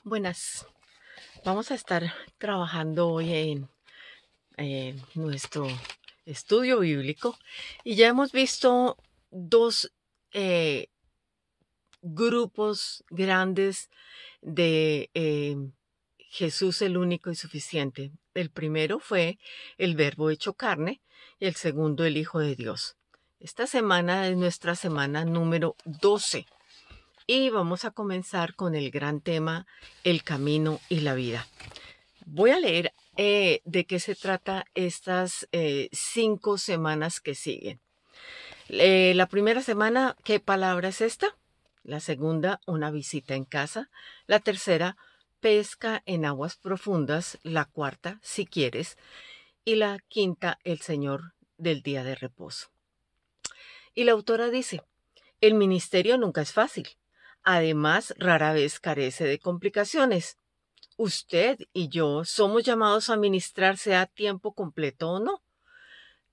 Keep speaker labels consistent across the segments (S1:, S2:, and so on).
S1: Buenas, vamos a estar trabajando hoy en nuestro estudio bíblico y ya hemos visto dos eh, grupos grandes de Jesús el único y suficiente. El primero fue el Verbo hecho carne y el segundo el Hijo de Dios. Esta semana es nuestra semana número 12. Y vamos a comenzar con el gran tema, el camino y la vida. Voy a leer de qué se trata estas 5 semanas que siguen. La primera semana, ¿qué palabra es esta? La segunda, una visita en casa. La tercera, pesca en aguas profundas. La cuarta, si quieres. Y la quinta, el Señor del día de reposo. Y la autora dice, el ministerio nunca es fácil. Además, rara vez carece de complicaciones. Usted y yo somos llamados a ministrar sea a tiempo completo o no.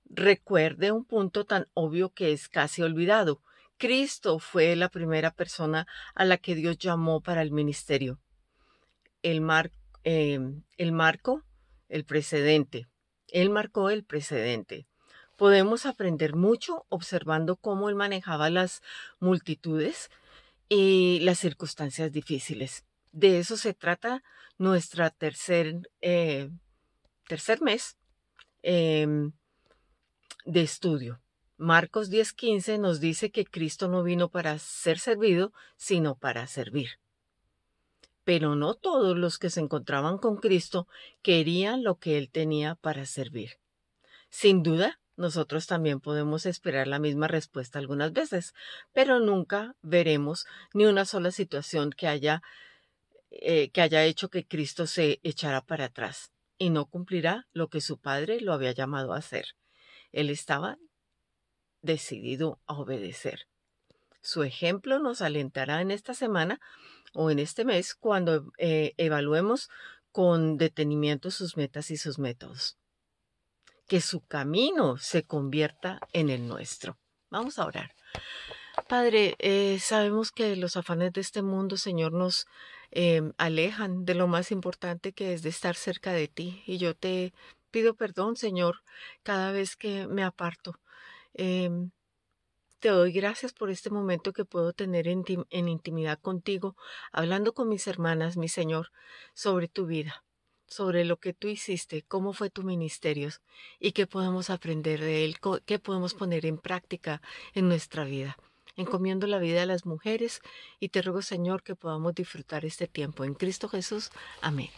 S1: Recuerde un punto tan obvio que es casi olvidado. Cristo fue la primera persona a la que Dios llamó para el ministerio. El marco, el precedente. Él marcó el precedente. Podemos aprender mucho observando cómo él manejaba las multitudes y las circunstancias difíciles. De eso se trata nuestra tercer mes de estudio. Marcos 10:15 nos dice que Cristo no vino para ser servido, sino para servir. Pero no todos los que se encontraban con Cristo querían lo que Él tenía para servir. Sin duda, nosotros también podemos esperar la misma respuesta algunas veces, pero nunca veremos ni una sola situación que haya hecho que Cristo se echara para atrás y no cumplirá lo que su Padre lo había llamado a hacer. Él estaba decidido a obedecer. Su ejemplo nos alentará en esta semana o en este mes cuando evaluemos con detenimiento sus metas y sus métodos. Que su camino se convierta en el nuestro. Vamos a orar. Padre, sabemos que los afanes de este mundo, Señor, nos alejan de lo más importante que es de estar cerca de ti. Y yo te pido perdón, Señor, cada vez que me aparto. Em, Te doy gracias por este momento que puedo tener en intimidad contigo, hablando con mis hermanas, mi Señor, sobre tu vida, sobre lo que tú hiciste, cómo fue tu ministerio y qué podemos aprender de él, qué podemos poner en práctica en nuestra vida. Encomiendo la vida de las mujeres y te ruego, Señor, que podamos disfrutar este tiempo. En Cristo Jesús. Amén.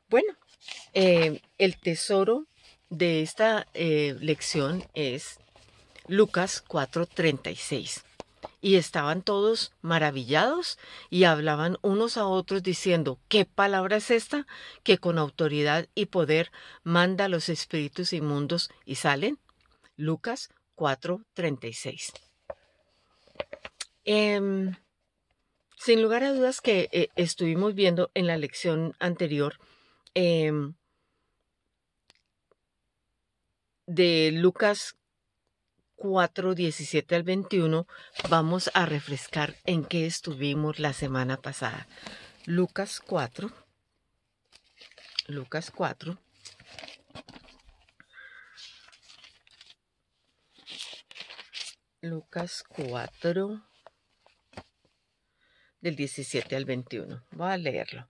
S1: Bueno, el tesoro de esta lección es Lucas 4:36. Y estaban todos maravillados y hablaban unos a otros diciendo, ¿qué palabra es esta que con autoridad y poder manda a los espíritus inmundos y salen? Lucas 4:36. Sin lugar a dudas que estuvimos viendo en la lección anterior de Lucas 4:17 al 21, vamos a refrescar en qué estuvimos la semana pasada. Lucas 4. Lucas 4. Lucas 4, del 17 al 21. Voy a leerlo.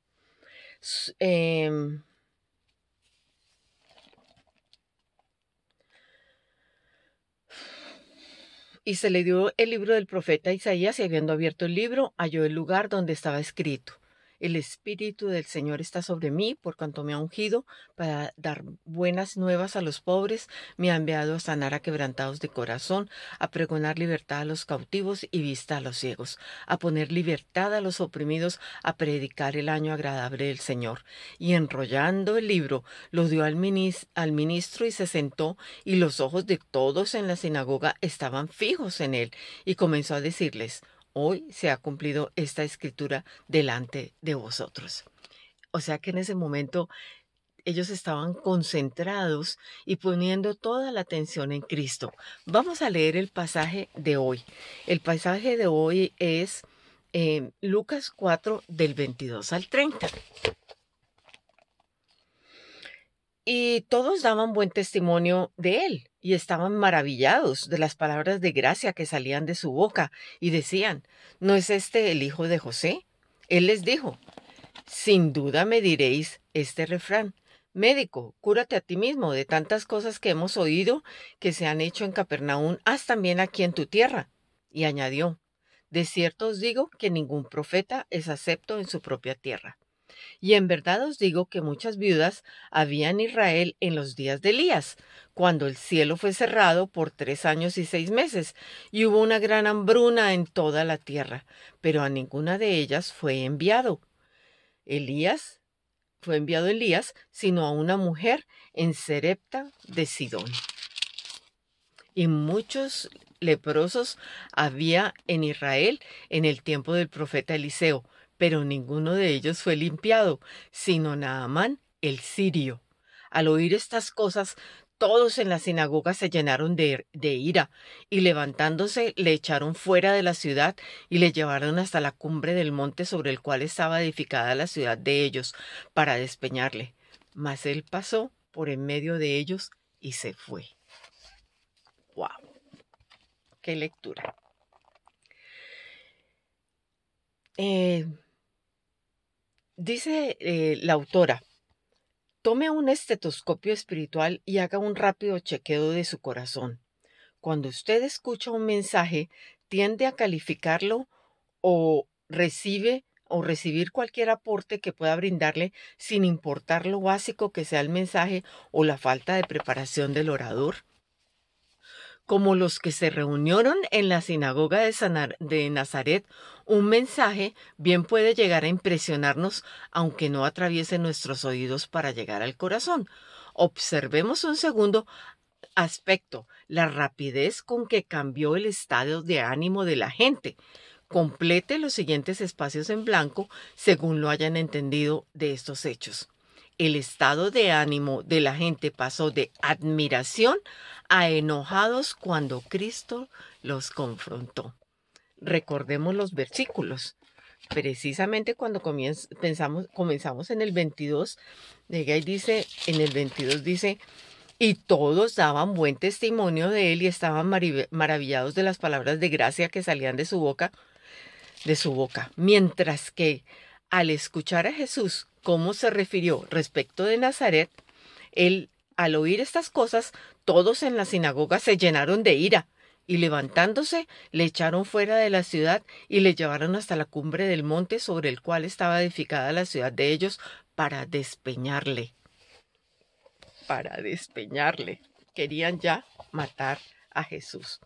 S1: Y se le dio el libro del profeta Isaías, y habiendo abierto el libro, halló el lugar donde estaba escrito: el Espíritu del Señor está sobre mí, por cuanto me ha ungido para dar buenas nuevas a los pobres, me ha enviado a sanar a quebrantados de corazón, a pregonar libertad a los cautivos y vista a los ciegos, a poner libertad a los oprimidos, a predicar el año agradable del Señor. Y enrollando el libro, lo dio al ministro y se sentó, y los ojos de todos en la sinagoga estaban fijos en él, y comenzó a decirles: hoy se ha cumplido esta escritura delante de vosotros. O sea que en ese momento ellos estaban concentrados y poniendo toda la atención en Cristo. Vamos a leer el pasaje de hoy. El pasaje de hoy es Lucas 4 del 22 al 30. Y todos daban buen testimonio de él y estaban maravillados de las palabras de gracia que salían de su boca y decían, ¿no es este el hijo de José? Él les dijo, sin duda me diréis este refrán, médico, cúrate a ti mismo de tantas cosas que hemos oído que se han hecho en Capernaum, haz también aquí en tu tierra. Y añadió, de cierto os digo que ningún profeta es acepto en su propia tierra. Y en verdad os digo que muchas viudas había en Israel en los días de Elías, cuando el cielo fue cerrado por 3 años y 6 meses, y hubo una gran hambruna en toda la tierra, pero a ninguna de ellas fue enviado Elías, sino a una mujer en Serepta de Sidón. Y muchos leprosos había en Israel en el tiempo del profeta Eliseo, pero ninguno de ellos fue limpiado, sino Naamán el sirio. Al oír estas cosas, todos en la sinagoga se llenaron de ira, y levantándose le echaron fuera de la ciudad y le llevaron hasta la cumbre del monte sobre el cual estaba edificada la ciudad de ellos, para despeñarle. Mas él pasó por en medio de ellos y se fue. ¡Wow! ¡Qué lectura! Dice la autora, tome un estetoscopio espiritual y haga un rápido chequeo de su corazón. Cuando usted escucha un mensaje, tiende a calificarlo o recibir cualquier aporte que pueda brindarle sin importar lo básico que sea el mensaje o la falta de preparación del orador. Como los que se reunieron en la sinagoga de Nazaret, un mensaje bien puede llegar a impresionarnos, aunque no atraviese nuestros oídos para llegar al corazón. Observemos un segundo aspecto, la rapidez con que cambió el estado de ánimo de la gente. Complete los siguientes espacios en blanco según lo hayan entendido de estos hechos. El estado de ánimo de la gente pasó de admiración a enojados cuando Cristo los confrontó. Recordemos los versículos. Precisamente cuando comenzamos en el 22, en el 22 dice, y todos daban buen testimonio de él y estaban maravillados de las palabras de gracia que salían de su boca. Mientras que al escuchar a Jesús cómo se refirió respecto de Nazaret, él, al oír estas cosas, todos en la sinagoga se llenaron de ira y levantándose le echaron fuera de la ciudad y le llevaron hasta la cumbre del monte sobre el cual estaba edificada la ciudad de ellos para despeñarle. Querían ya matar a Jesús.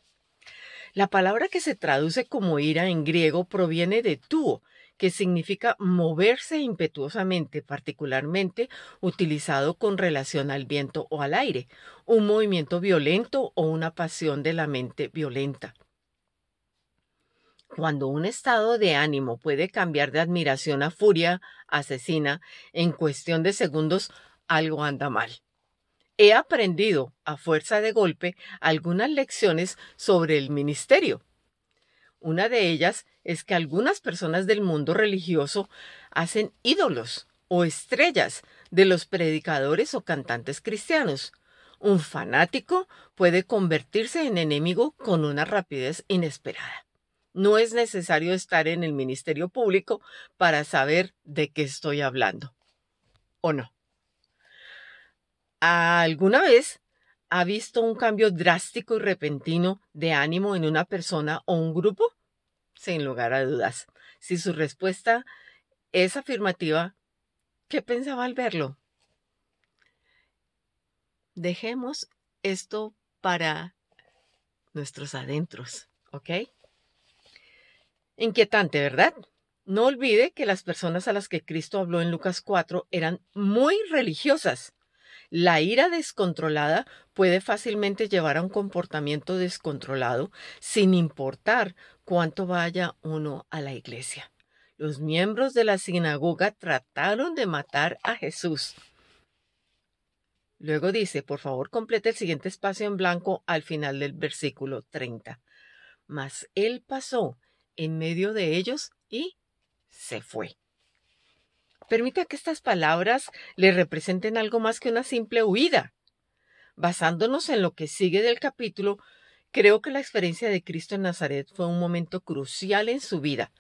S1: La palabra que se traduce como ira en griego proviene de tuo, que significa moverse impetuosamente, particularmente utilizado con relación al viento o al aire, un movimiento violento o una pasión de la mente violenta. Cuando un estado de ánimo puede cambiar de admiración a furia asesina en cuestión de segundos, algo anda mal. He aprendido, a fuerza de golpe, algunas lecciones sobre el ministerio. Una de ellas es que algunas personas del mundo religioso hacen ídolos o estrellas de los predicadores o cantantes cristianos. Un fanático puede convertirse en enemigo con una rapidez inesperada. No es necesario estar en el ministerio público para saber de qué estoy hablando. ¿O no? ¿Alguna vez ha visto un cambio drástico y repentino de ánimo en una persona o un grupo? Sin lugar a dudas. Si su respuesta es afirmativa, ¿qué pensaba al verlo? Dejemos esto para nuestros adentros, ¿ok? Inquietante, ¿verdad? No olvide que las personas a las que Cristo habló en Lucas 4 eran muy religiosas. La ira descontrolada puede fácilmente llevar a un comportamiento descontrolado sin importar cuánto vaya uno a la iglesia. Los miembros de la sinagoga trataron de matar a Jesús. Luego dice, por favor, complete el siguiente espacio en blanco al final del versículo 30. Mas él pasó en medio de ellos y se fue. Permita que estas palabras le representen algo más que una simple huida. Basándonos en lo que sigue del capítulo, creo que la experiencia de Cristo en Nazaret fue un momento crucial en su vida.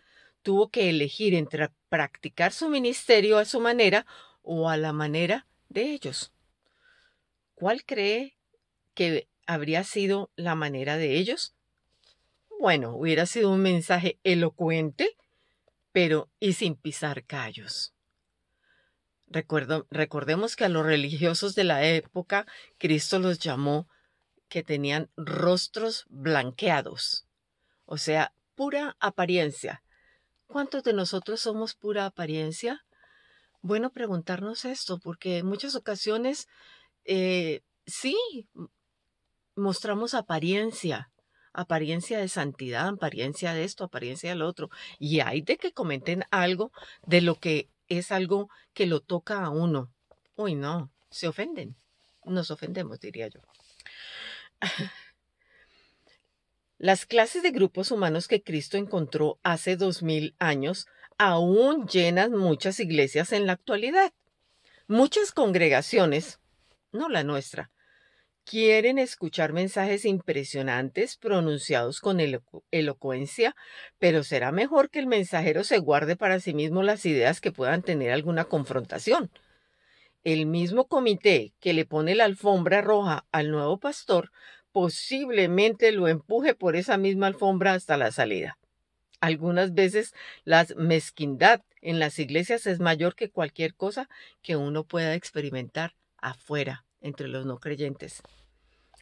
S1: Tuvo que elegir entre practicar su ministerio a su manera o a la manera de ellos. ¿Cuál cree que habría sido la manera de ellos? Bueno, hubiera sido un mensaje elocuente, pero y sin pisar callos. Recordemos que a los religiosos de la época, Cristo los llamó que tenían rostros blanqueados, o sea, pura apariencia. ¿Cuántos de nosotros somos pura apariencia? Bueno, preguntarnos esto, porque en muchas ocasiones sí mostramos apariencia de santidad, apariencia de esto, apariencia de lo otro, y hay de que comenten algo de lo que es algo que lo toca a uno. Uy, no, se ofenden, nos ofendemos, diría yo. Las clases de grupos humanos que Cristo encontró hace 2000 años aún llenan muchas iglesias en la actualidad. Muchas congregaciones, no la nuestra, quieren escuchar mensajes impresionantes pronunciados con elocuencia, pero será mejor que el mensajero se guarde para sí mismo las ideas que puedan tener alguna confrontación. El mismo comité que le pone la alfombra roja al nuevo pastor posiblemente lo empuje por esa misma alfombra hasta la salida. Algunas veces la mezquindad en las iglesias es mayor que cualquier cosa que uno pueda experimentar afuera, entre los no creyentes.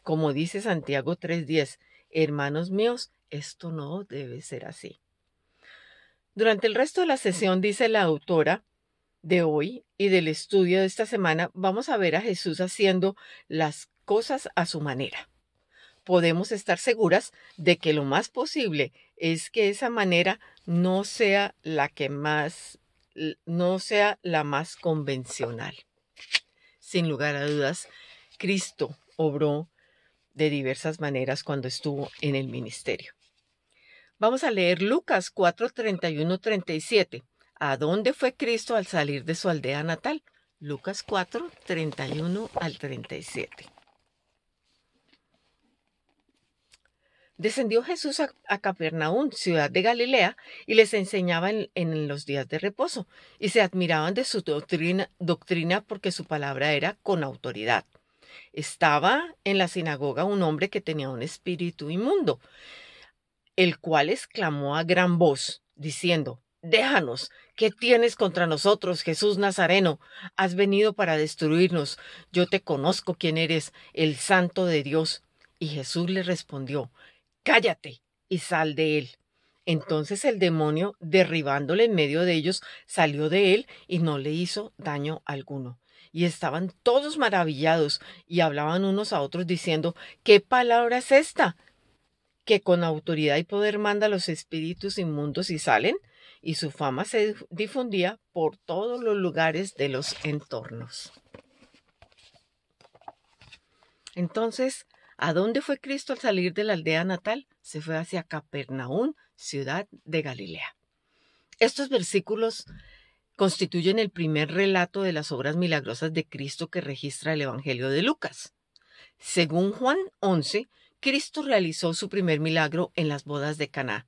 S1: Como dice Santiago 3:10, hermanos míos, esto no debe ser así. Durante el resto de la sesión, dice la autora de hoy y del estudio de esta semana, vamos a ver a Jesús haciendo las cosas a su manera. Podemos estar seguras de que lo más posible es que esa manera no sea la más convencional. Sin lugar a dudas, Cristo obró de diversas maneras cuando estuvo en el ministerio. Vamos a leer Lucas 4, 31, 37. ¿A dónde fue Cristo al salir de su aldea natal? Lucas 4, 31 al 37. Descendió Jesús a Capernaum, ciudad de Galilea, y les enseñaba en los días de reposo, y se admiraban de su doctrina porque su palabra era con autoridad. Estaba en la sinagoga un hombre que tenía un espíritu inmundo, el cual exclamó a gran voz, diciendo: déjanos, ¿qué tienes contra nosotros, Jesús Nazareno? Has venido para destruirnos. Yo te conozco quién eres, el Santo de Dios. Y Jesús le respondió: cállate y sal de él. Entonces el demonio, derribándole en medio de ellos, salió de él y no le hizo daño alguno. Y estaban todos maravillados y hablaban unos a otros diciendo: ¿qué palabra es esta? Que con autoridad y poder manda a los espíritus inmundos y salen, y su fama se difundía por todos los lugares de los entornos. Entonces, ¿a dónde fue Cristo al salir de la aldea natal? Se fue hacia Capernaum, ciudad de Galilea. Estos versículos constituyen el primer relato de las obras milagrosas de Cristo que registra el Evangelio de Lucas. Según Juan 11, Cristo realizó su primer milagro en las bodas de Caná.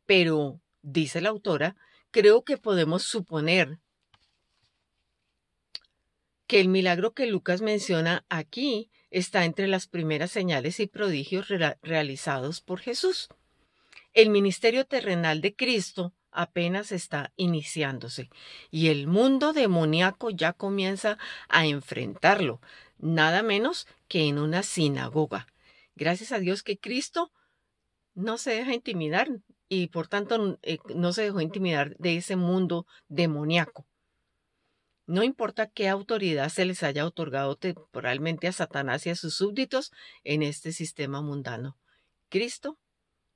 S1: Pero, dice la autora, creo que podemos suponer que el milagro que Lucas menciona aquí está entre las primeras señales y prodigios realizados por Jesús. El ministerio terrenal de Cristo apenas está iniciándose y el mundo demoníaco ya comienza a enfrentarlo, nada menos que en una sinagoga. Gracias a Dios que Cristo no se deja intimidar y por tanto no se dejó intimidar de ese mundo demoníaco. No importa qué autoridad se les haya otorgado temporalmente a Satanás y a sus súbditos en este sistema mundano. Cristo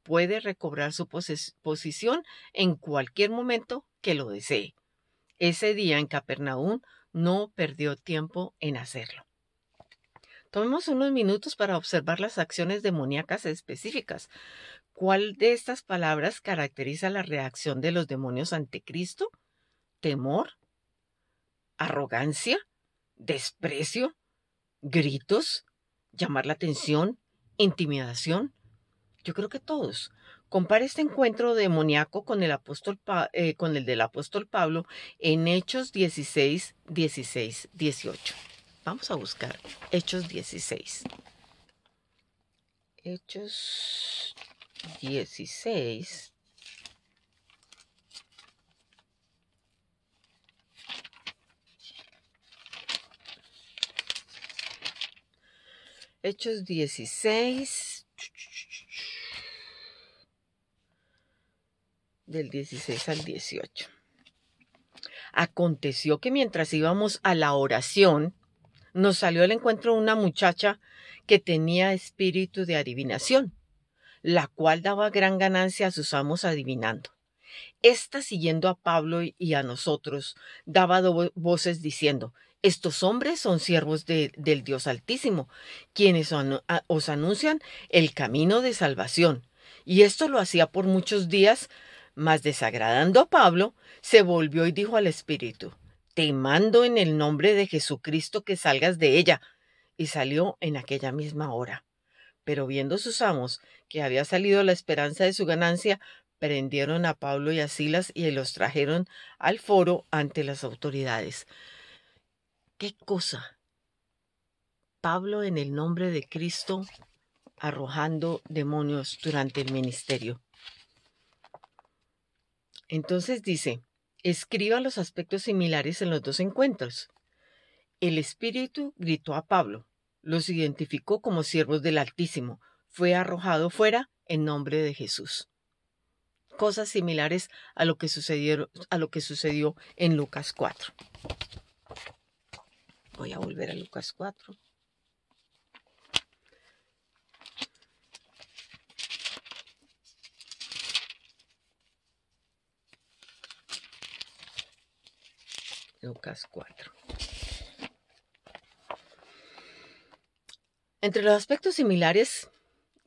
S1: puede recobrar su posición en cualquier momento que lo desee. Ese día en Capernaum no perdió tiempo en hacerlo. Tomemos unos minutos para observar las acciones demoníacas específicas. ¿Cuál de estas palabras caracteriza la reacción de los demonios ante Cristo? ¿Temor? ¿Arrogancia? ¿Desprecio? ¿Gritos? ¿Llamar la atención? ¿Intimidación? Yo creo que todos. Compara este encuentro demoníaco con con el del apóstol Pablo en Hechos 16, 16, 18. Vamos a buscar Hechos 16. Hechos 16. Hechos 16. Del 16 al 18. Aconteció que mientras íbamos a la oración, nos salió al encuentro una muchacha que tenía espíritu de adivinación, la cual daba gran ganancia a sus amos adivinando. Esta, siguiendo a Pablo y a nosotros, daba voces diciendo: estos hombres son siervos del Dios Altísimo, quienes os anuncian el camino de salvación. Y esto lo hacía por muchos días, mas desagradando a Pablo, se volvió y dijo al espíritu: te mando en el nombre de Jesucristo que salgas de ella. Y salió en aquella misma hora. Pero viendo sus amos que había salido la esperanza de su ganancia, prendieron a Pablo y a Silas y los trajeron al foro ante las autoridades. ¿Qué cosa? Pablo, en el nombre de Cristo, arrojando demonios durante el ministerio. Entonces dice, escriba los aspectos similares en los dos encuentros. El Espíritu gritó a Pablo, los identificó como siervos del Altísimo, fue arrojado fuera en nombre de Jesús. Cosas similares a lo que sucedió en Lucas 4. Voy a volver a Lucas 4. Lucas 4. Entre los aspectos similares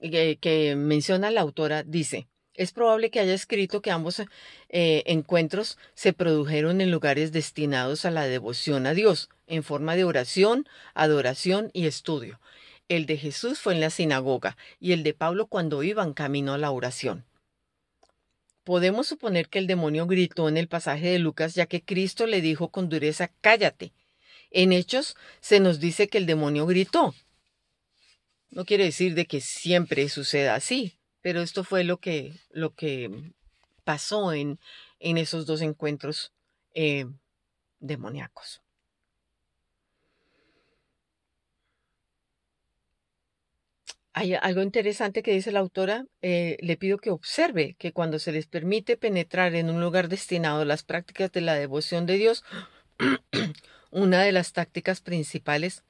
S1: que menciona la autora, dice: es probable que haya escrito que ambos encuentros se produjeron en lugares destinados a la devoción a Dios, en forma de oración, adoración y estudio. El de Jesús fue en la sinagoga y el de Pablo cuando iban camino a la oración. Podemos suponer que el demonio gritó en el pasaje de Lucas, ya que Cristo le dijo con dureza: cállate. En Hechos se nos dice que el demonio gritó. No quiere decir de que siempre suceda así, pero esto fue lo que pasó en esos dos encuentros demoníacos. Hay algo interesante que dice la autora. Le pido que observe que cuando se les permite penetrar en un lugar destinado a las prácticas de la devoción de Dios, una de las tácticas principales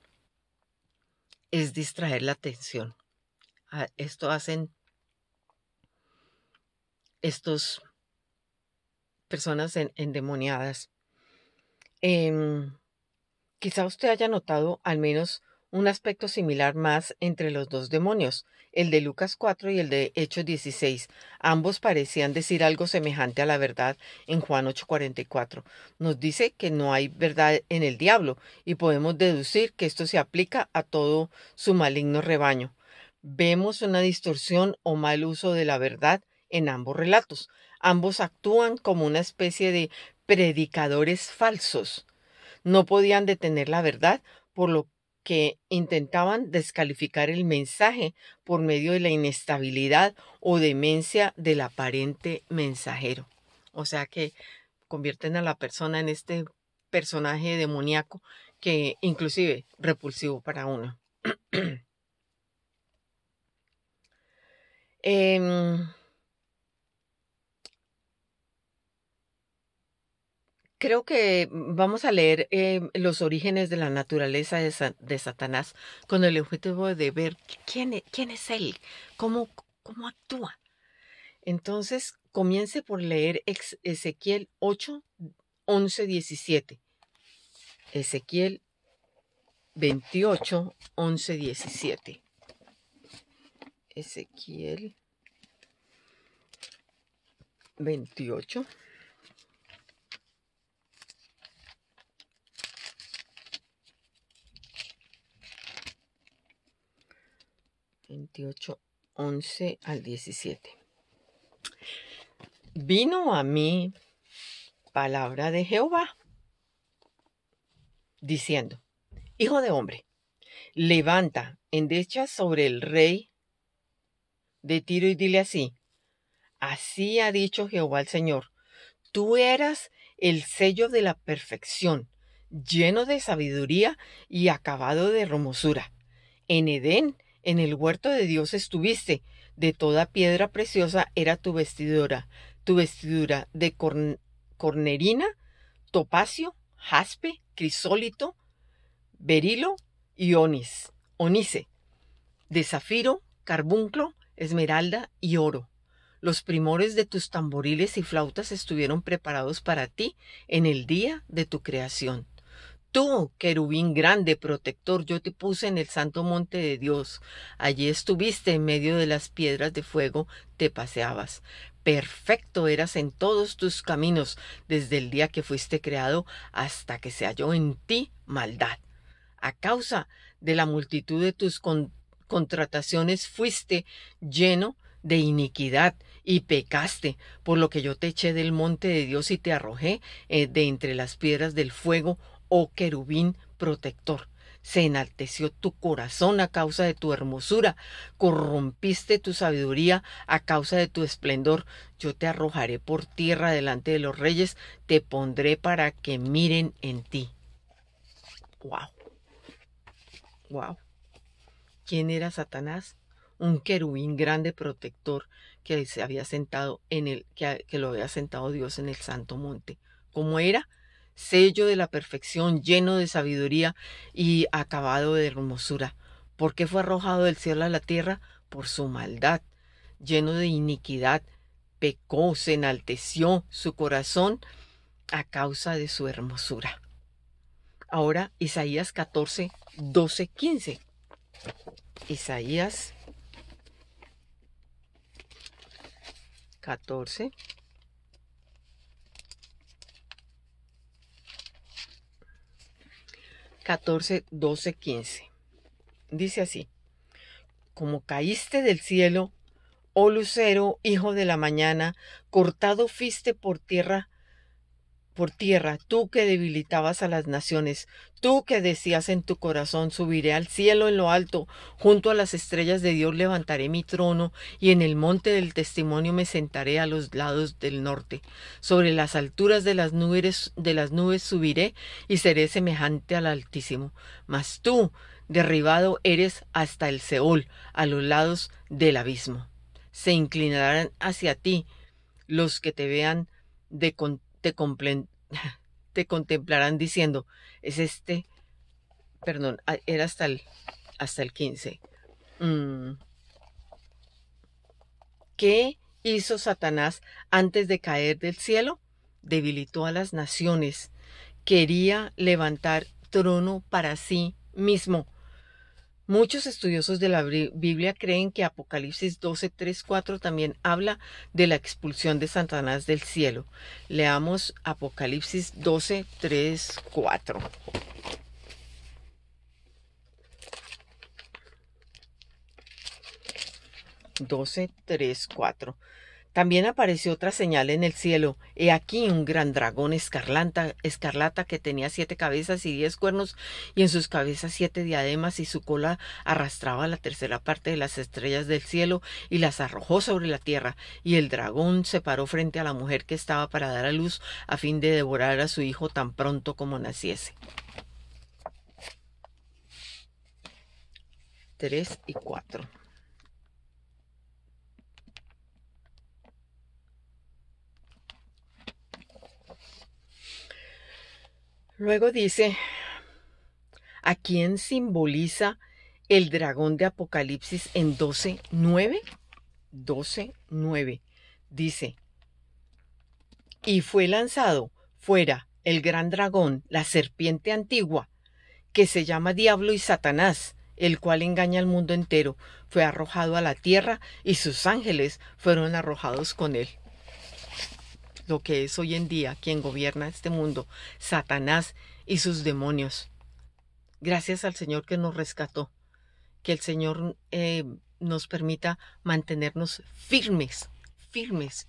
S1: es distraer la atención. Esto hacen estas personas endemoniadas. Quizá usted haya notado al menos un aspecto similar más entre los dos demonios, el de Lucas 4 y el de Hechos 16. Ambos parecían decir algo semejante a la verdad en Juan 8:44. Nos dice que no hay verdad en el diablo y podemos deducir que esto se aplica a todo su maligno rebaño. Vemos una distorsión o mal uso de la verdad en ambos relatos. Ambos actúan como una especie de predicadores falsos. No podían detener la verdad, por lo que intentaban descalificar el mensaje por medio de la inestabilidad o demencia del aparente mensajero. O sea que convierten a la persona en este personaje demoníaco que inclusive repulsivo para uno. Creo que vamos a leer los orígenes de la naturaleza de Satanás con el objetivo de ver quién es él, cómo actúa. Entonces, comience por leer Ezequiel 8, 11, 17. Ezequiel 28, 11, 17. Ezequiel 28. Veintiocho, 11 al 17. Vino a mí palabra de Jehová, diciendo: Hijo de hombre, levanta, endecha sobre el rey de Tiro y dile así: así ha dicho Jehová el Señor, tú eras el sello de la perfección, lleno de sabiduría y acabado de hermosura. En Edén, en el huerto de Dios estuviste, de toda piedra preciosa era tu vestidura de cornerina, topacio, jaspe, crisólito, berilo y onice, de zafiro, carbunclo, esmeralda y oro. Los primores de tus tamboriles y flautas estuvieron preparados para ti en el día de tu creación. Tú, querubín grande, protector, yo te puse en el santo monte de Dios. Allí estuviste en medio de las piedras de fuego, te paseabas. Perfecto eras en todos tus caminos, desde el día que fuiste creado hasta que se halló en ti maldad. A causa de la multitud de tus contrataciones fuiste lleno de iniquidad y pecaste, por lo que yo te eché del monte de Dios y te arrojé de entre las piedras del fuego, oh querubín protector. Se enalteció tu corazón a causa de tu hermosura, corrompiste tu sabiduría a causa de tu esplendor. Yo te arrojaré por tierra delante de los reyes, te pondré para que miren en ti. Wow. Wow. ¿Quién era Satanás? Un querubín grande protector que se había sentado que lo había sentado Dios en el santo monte. ¿Cómo era? Sello de la perfección, lleno de sabiduría y acabado de hermosura. ¿Por qué fue arrojado del cielo a la tierra? Por su maldad, lleno de iniquidad, pecó, se enalteció su corazón a causa de su hermosura. Ahora Isaías 14, 12, 15. Isaías 14, 12, 15. Dice así: como caíste del cielo, oh lucero, hijo de la mañana, cortado fuiste por tierra, tú que debilitabas a las naciones, tú que decías en tu corazón: subiré al cielo en lo alto, junto a las estrellas de Dios levantaré mi trono, y en el monte del testimonio me sentaré a los lados del norte. Sobre las alturas de las nubes subiré, y seré semejante al Altísimo. Mas tú, derribado eres hasta el Seol, a los lados del abismo. Se inclinarán hacia ti los que te vean te contemplarán diciendo: es perdón, era hasta el 15. ¿Qué hizo Satanás antes de caer del cielo? Debilitó a las naciones. Quería levantar trono para sí mismo. Muchos estudiosos de la Biblia creen que Apocalipsis 12, 3, 4 también habla de la expulsión de Satanás del cielo. Leamos Apocalipsis 12, 3, 4. También apareció otra señal en el cielo. He aquí un gran dragón escarlata que tenía 7 cabezas y 10 cuernos, y en sus cabezas 7 diademas, y su cola arrastraba la tercera parte de las estrellas del cielo y las arrojó sobre la tierra. Y el dragón se paró frente a la mujer que estaba para dar a luz, a fin de devorar a su hijo tan pronto como naciese. 3 y 4. Luego dice: ¿a quién simboliza el dragón de Apocalipsis en 12:9? 12:9 dice: y fue lanzado fuera el gran dragón, la serpiente antigua, que se llama Diablo y Satanás, el cual engaña al mundo entero. Fue arrojado a la tierra y sus ángeles fueron arrojados con él. lo que es hoy en día quien gobierna este mundo, Satanás y sus demonios. Gracias al Señor que nos rescató, que el Señor nos permita mantenernos firmes, firmes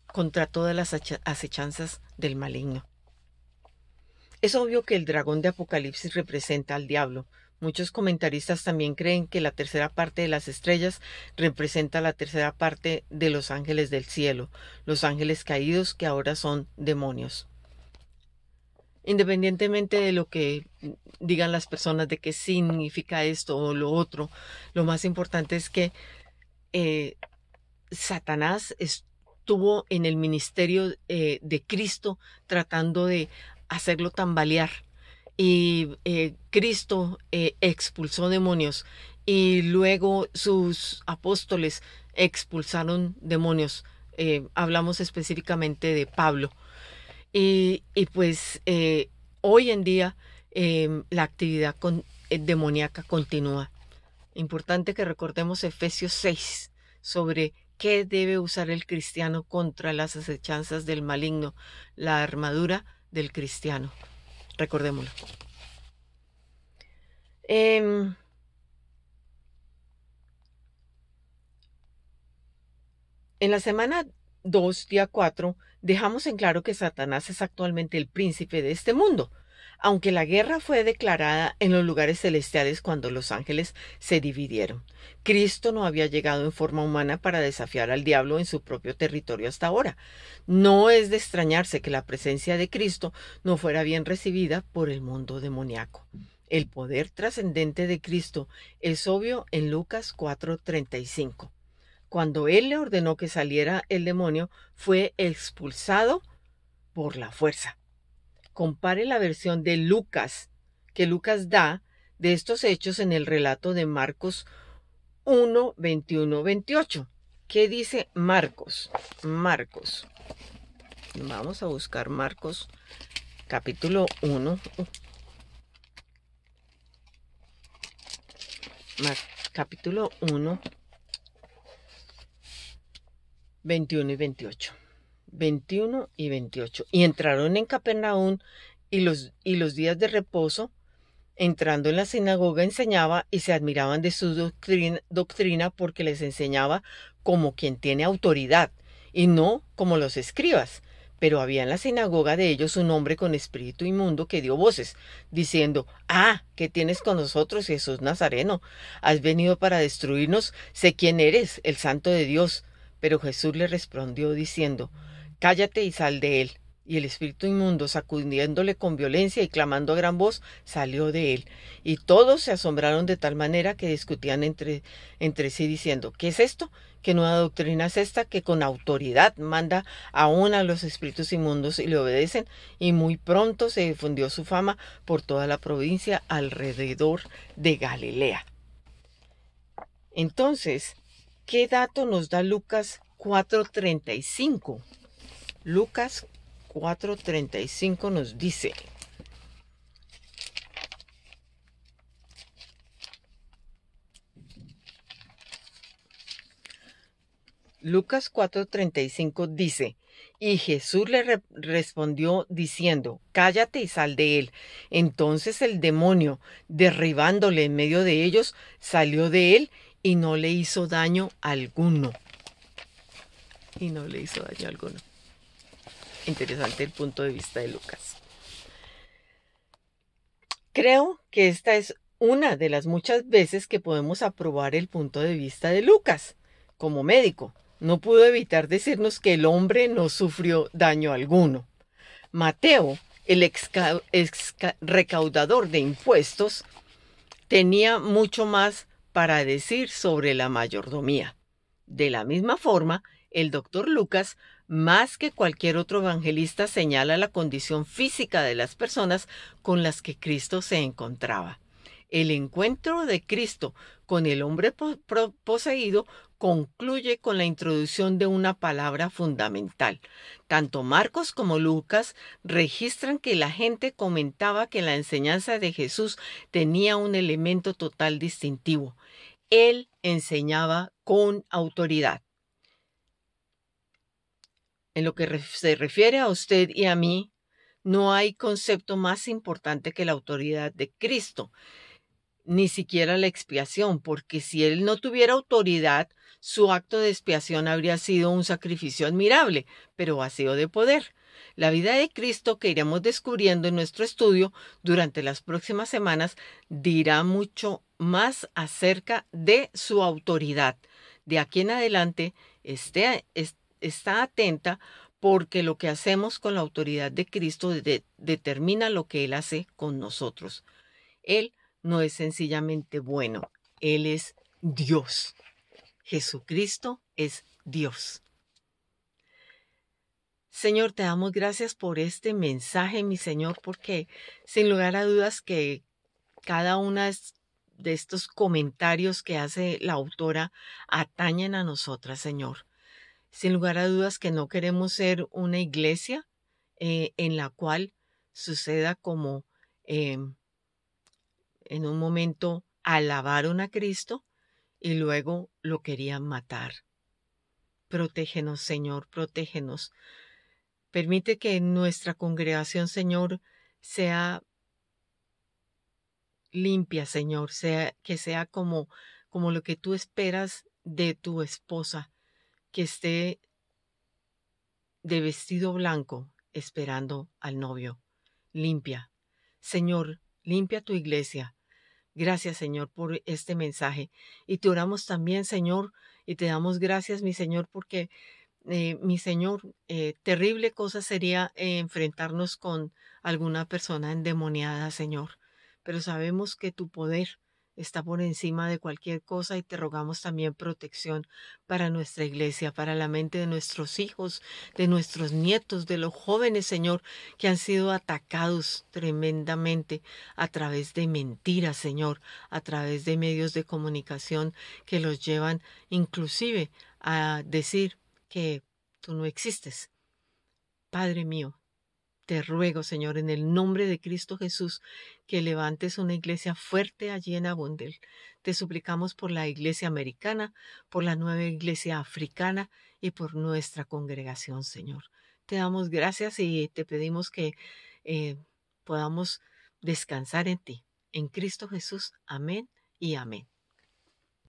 S1: contra todas las acechanzas del maligno. Es obvio que el dragón de Apocalipsis representa al diablo. Muchos comentaristas también creen que la tercera parte de las estrellas representa la tercera parte de los ángeles del cielo, los ángeles caídos que ahora son demonios. Independientemente de lo que digan las personas de qué significa esto o lo otro, lo más importante es que Satanás estuvo en el ministerio de Cristo tratando de hacerlo tambalear. Y Cristo expulsó demonios y luego sus apóstoles expulsaron demonios. Hablamos específicamente de Pablo. Y pues hoy en día la actividad demoníaca continúa. Importante que recordemos Efesios 6 sobre qué debe usar el cristiano contra las acechanzas del maligno, la armadura del cristiano. Recordémoslo. En la semana 2, día 4, dejamos en claro que Satanás es actualmente el príncipe de este mundo, aunque la guerra fue declarada en los lugares celestiales cuando los ángeles se dividieron. Cristo no había llegado en forma humana para desafiar al diablo en su propio territorio hasta ahora. No es de extrañarse que la presencia de Cristo no fuera bien recibida por el mundo demoníaco. El poder trascendente de Cristo es obvio en Lucas 4:35. Cuando él le ordenó que saliera el demonio, fue expulsado por la fuerza. Compare la versión de Lucas que Lucas da de estos hechos en el relato de Marcos 1, 21, 28. ¿Qué dice Marcos? Marcos. Vamos a buscar Marcos capítulo 1. Capítulo 1, 21 y 28. 21 y 28. Y entraron en Capernaum y los días de reposo, entrando en la sinagoga, enseñaba y se admiraban de su doctrina porque les enseñaba como quien tiene autoridad y no como los escribas. Pero había en la sinagoga de ellos un hombre con espíritu inmundo que dio voces, diciendo: ¿qué tienes con nosotros, Jesús Nazareno? ¿Has venido para destruirnos? Sé quién eres, el Santo de Dios. Pero Jesús le respondió diciendo: cállate y sal de él. Y el espíritu inmundo, sacudiéndole con violencia y clamando a gran voz, salió de él. Y todos se asombraron de tal manera que discutían entre sí diciendo: ¿qué es esto? ¿Qué nueva doctrina es esta que con autoridad manda aún a los espíritus inmundos y le obedecen? Y muy pronto se difundió su fama por toda la provincia alrededor de Galilea. Entonces, ¿qué dato nos da Lucas 4:35? Lucas 4:35 nos dice: Lucas 4:35 dice: y Jesús le respondió diciendo: cállate y sal de él. Entonces el demonio, derribándole en medio de ellos, salió de él y no le hizo daño alguno. Interesante el punto de vista de Lucas. Creo que esta es una de las muchas veces que podemos aprobar el punto de vista de Lucas. Como médico, no pudo evitar decirnos que el hombre no sufrió daño alguno. Mateo, el recaudador de impuestos, tenía mucho más para decir sobre la mayordomía. De la misma forma, el doctor Lucas, más que cualquier otro evangelista, señala la condición física de las personas con las que Cristo se encontraba. El encuentro de Cristo con el hombre poseído concluye con la introducción de una palabra fundamental. Tanto Marcos como Lucas registran que la gente comentaba que la enseñanza de Jesús tenía un elemento total distintivo. Él enseñaba con autoridad. En lo que se refiere a usted y a mí, no hay concepto más importante que la autoridad de Cristo, ni siquiera la expiación, porque si Él no tuviera autoridad, su acto de expiación habría sido un sacrificio admirable, pero vacío de poder. La vida de Cristo, que iremos descubriendo en nuestro estudio durante las próximas semanas, dirá mucho más acerca de su autoridad. De aquí en adelante, está atenta, porque lo que hacemos con la autoridad de Cristo determina lo que Él hace con nosotros. Él no es sencillamente bueno, Él es Dios. Jesucristo es Dios. Señor, te damos gracias por este mensaje, mi Señor, porque sin lugar a dudas que cada uno de estos comentarios que hace la autora atañen a nosotras, Señor. Sin lugar a dudas que no queremos ser una iglesia en la cual suceda como en un momento alabaron a Cristo y luego lo querían matar. Protégenos, Señor, protégenos. Permite que nuestra congregación, Señor, sea limpia, Señor, que sea como lo que tú esperas de tu esposa, que esté de vestido blanco esperando al novio. Limpia. Señor, limpia tu iglesia. Gracias, Señor, por este mensaje. Y te oramos también, Señor, y te damos gracias, mi Señor, porque, mi Señor, terrible cosa sería enfrentarnos con alguna persona endemoniada, Señor. Pero sabemos que tu poder está por encima de cualquier cosa y te rogamos también protección para nuestra iglesia, para la mente de nuestros hijos, de nuestros nietos, de los jóvenes, Señor, que han sido atacados tremendamente a través de mentiras, Señor, a través de medios de comunicación que los llevan inclusive a decir que tú no existes. Padre mío, te ruego, Señor, en el nombre de Cristo Jesús, que levantes una iglesia fuerte allí en Abundel. Te suplicamos por la iglesia americana, por la nueva iglesia africana y por nuestra congregación, Señor. Te damos gracias y te pedimos que eh, podamos descansar en ti. En Cristo Jesús. Amén y amén.